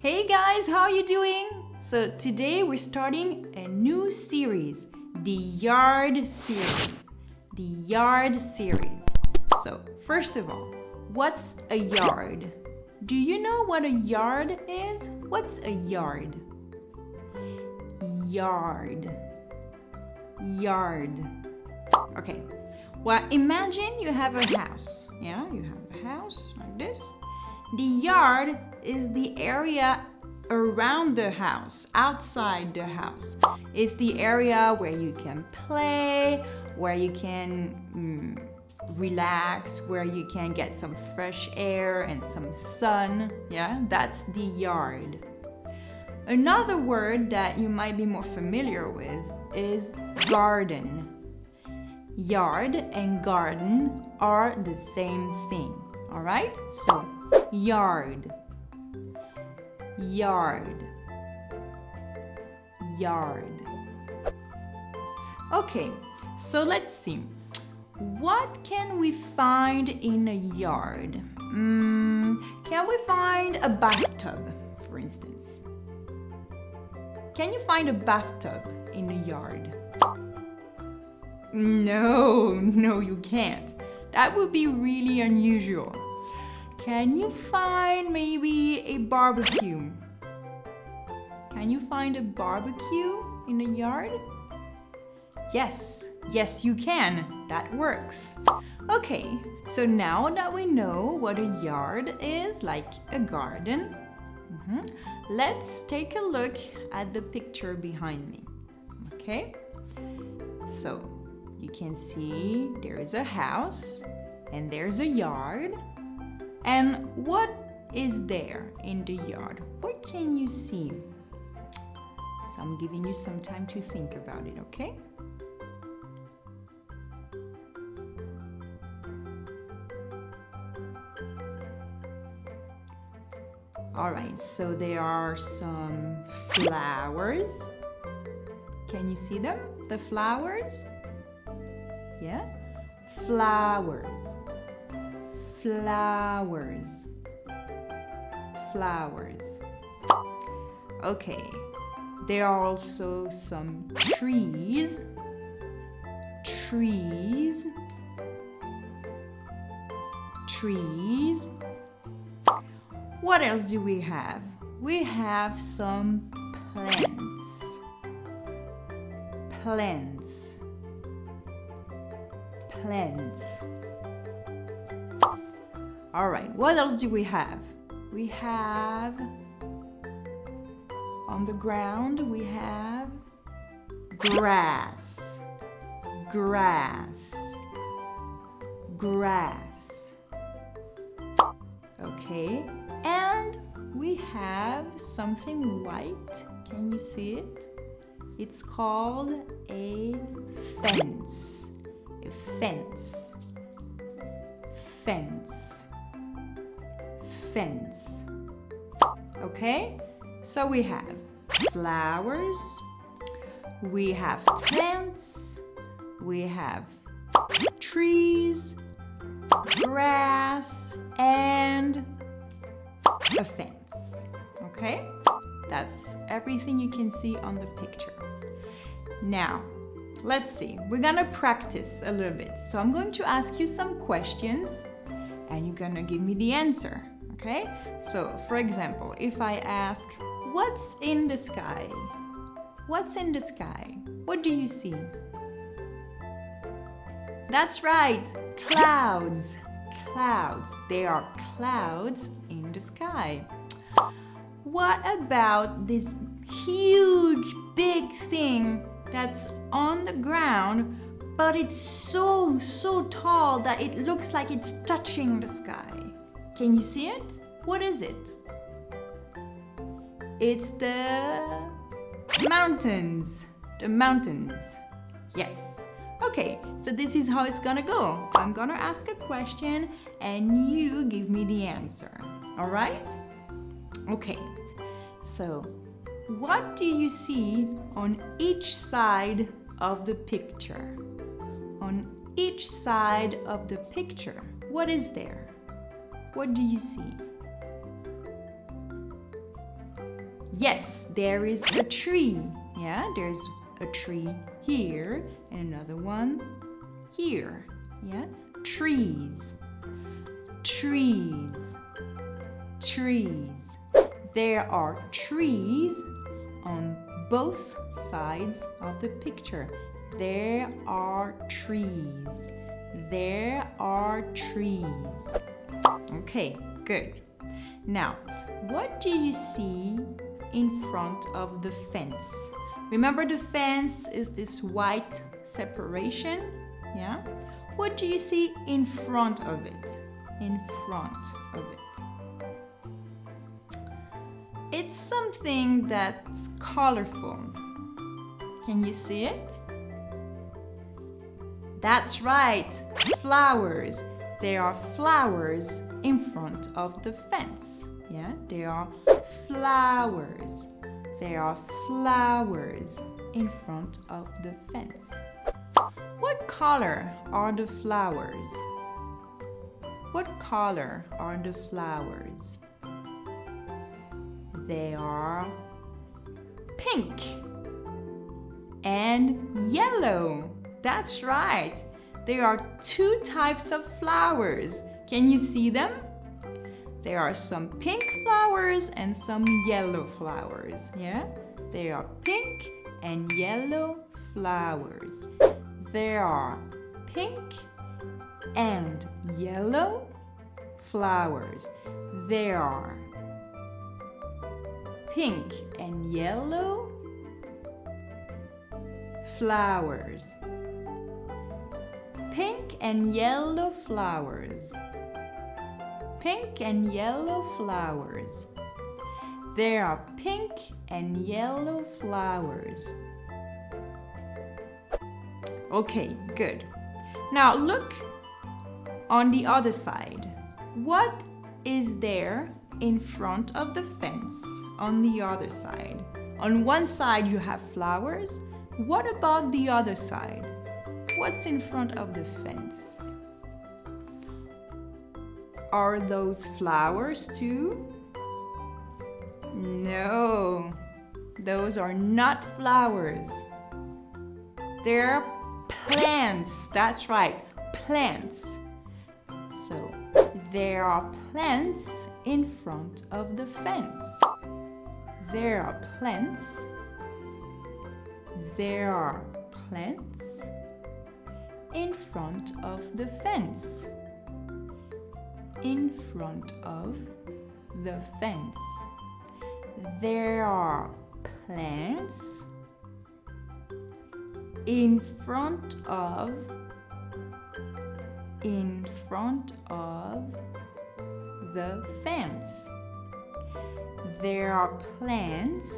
Hey guys, how are you doing? So today we're starting a new series, the Yard series. The Yard series. So first of all, what's a yard? Do you know what a yard is? What's a yard? Yard. Yard. Okay. Well, imagine you have a house. Yeah, you have a house like this. The yard is the area around the house, outside the house. It's the area where you can play, where you can relax, where you can get some fresh air and some sun. Yeah, that's the yard. Another word that you might be more familiar with is garden. Yard and garden are the same thing. All right? So, yard. Yard. Yard. Okay, so let's see. What can we find in a yard? Can we find a bathtub, for instance? Can you find a bathtub in a yard? No, you can't. That would be really unusual. Can you find maybe a barbecue? Can you find a barbecue in a yard? Yes, you can. That works. Okay, so now that we know what a yard is, like a garden, let's take a look at the picture behind me. Okay? So, you can see there is a house and there's a yard. And what is there in the yard? What can you see? So I'm giving you some time to think about it, okay? All right, so there are some flowers. Can you see them? The flowers? Yeah? Flowers. Flowers. Flowers. Okay. There are also some trees. Trees. Trees. What else do we have? We have some plants. Plants. Plants. All right, what else do we have? We have, on the ground, we have grass. Grass. Grass. Okay, and we have something white. Can you see it? It's called a fence. A fence. Fence. Fence. Okay? So we have flowers, we have plants, we have trees, grass, and a fence. Okay? That's everything you can see on the picture. Now, let's see. We're gonna practice a little bit. So I'm going to ask you some questions and you're gonna give me the answer. Okay? So, for example, if I ask, what's in the sky? What's in the sky? What do you see? That's right, clouds. Clouds. There are clouds in the sky. What about this huge, big thing that's on the ground, but it's so tall that it looks like it's touching the sky? Can you see it? What is it? It's the mountains. The mountains. Yes. Okay, so this is how it's gonna go. I'm gonna ask a question and you give me the answer. All right? Okay. So, what do you see on each side of the picture? On each side of the picture, what is there? What do you see? Yes, there is a tree. Yeah, there's a tree here and another one here. Yeah, trees, trees, trees. There are trees on both sides of the picture. There are trees. There are trees. Okay, good. Now, what do you see in front of the fence? Remember, the fence is this white separation, yeah? What do you see in front of it? In front of it. It's something that's colorful. Can you see it? That's right, flowers. There are flowers in front of the fence. Yeah, there are flowers. There are flowers in front of the fence. What color are the flowers? What color are the flowers? They are pink and yellow. That's right. There are two types of flowers. Can you see them? There are some pink flowers and some yellow flowers. Yeah? There are pink and yellow flowers. There are pink and yellow flowers. There are pink and yellow flowers. Pink and yellow flowers. Pink and yellow flowers. There are pink and yellow flowers. Okay, good. Now look on the other side. What is there in front of the fence on the other side? On one side you have flowers. What about the other side? What's in front of the fence? Are those flowers too? No, those are not flowers. They're plants. That's right, plants. So there are plants in front of the fence. There are plants. There are plants in front of the fence. In front of the fence. There are plants in front of the fence. There are plants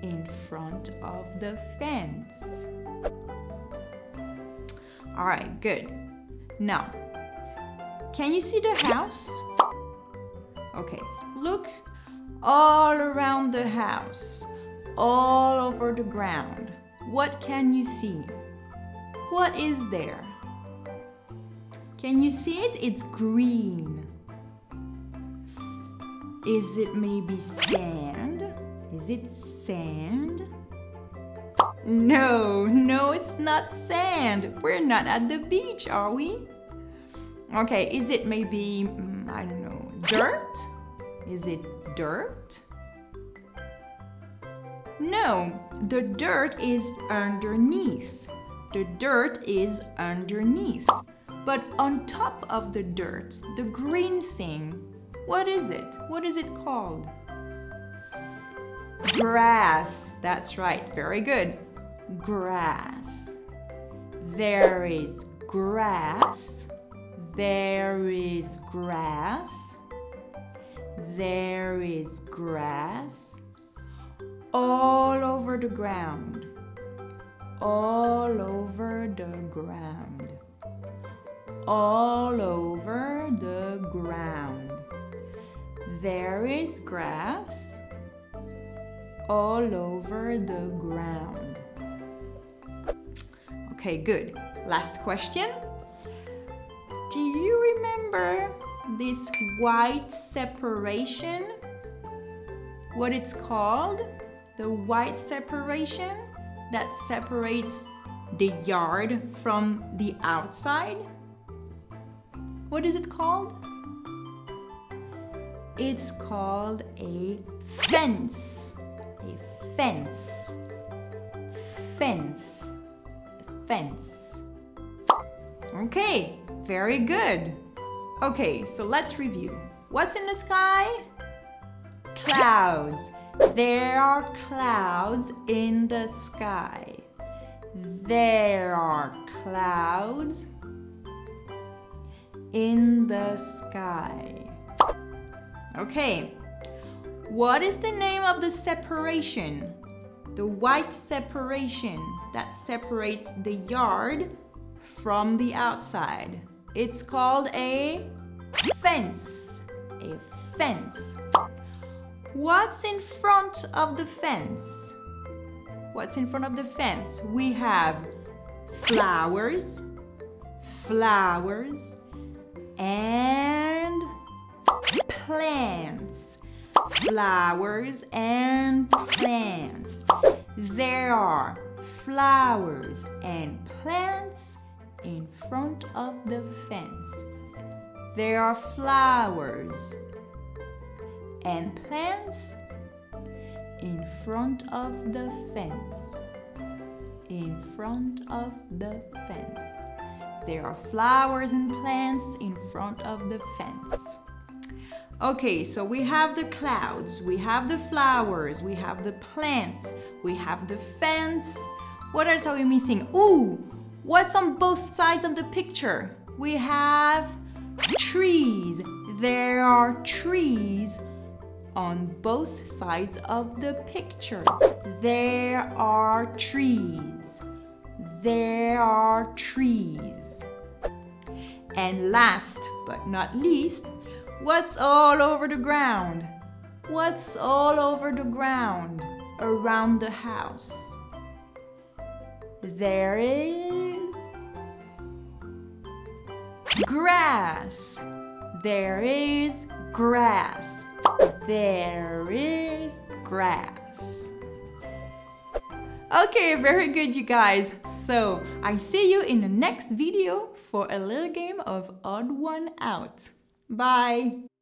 in front of the fence. All right, good. Now, can you see the house? Okay, look all around the house, all over the ground. What can you see? What is there? Can you see it? It's green. Is it maybe sand? Is it sand? No, it's not sand. We're not at the beach, are we? Okay, is it maybe, I don't know, dirt? Is it dirt? No, the dirt is underneath. The dirt is underneath. But on top of the dirt, the green thing, what is it? What is it called? Grass. That's right. Very good. Grass. There is grass. There is grass. There is grass all over the ground. All over the ground. All over the ground. There is grass all over the ground. Okay, good. Last question. Do you remember this white separation what it's called? The white separation that separates the yard from the outside. What is it called? It's called a fence. A fence. Fence. Fence. Okay, very good. Okay, so let's review. What's in the sky? Clouds. There are clouds in the sky. There are clouds in the sky. Okay, what is the name of the separation? The white separation that separates the yard from the outside. It's called a fence. A fence. What's in front of the fence? What's in front of the fence? We have flowers, flowers, and plants. Flowers and plants. There are flowers and plants in front of the fence. There are flowers and plants in front of the fence. In front of the fence. There are flowers and plants in front of the fence. Okay, so we have the clouds, we have the flowers, we have the plants, we have the fence. What else are we missing? Ooh, what's on both sides of the picture? We have trees. There are trees on both sides of the picture. There are trees. There are trees. And last but not least, what's all over the ground? What's all over the ground around the house? There is grass. There is grass. There is grass. Okay, very good, you guys. So, I see you in the next video for a little game of Odd One Out. Bye!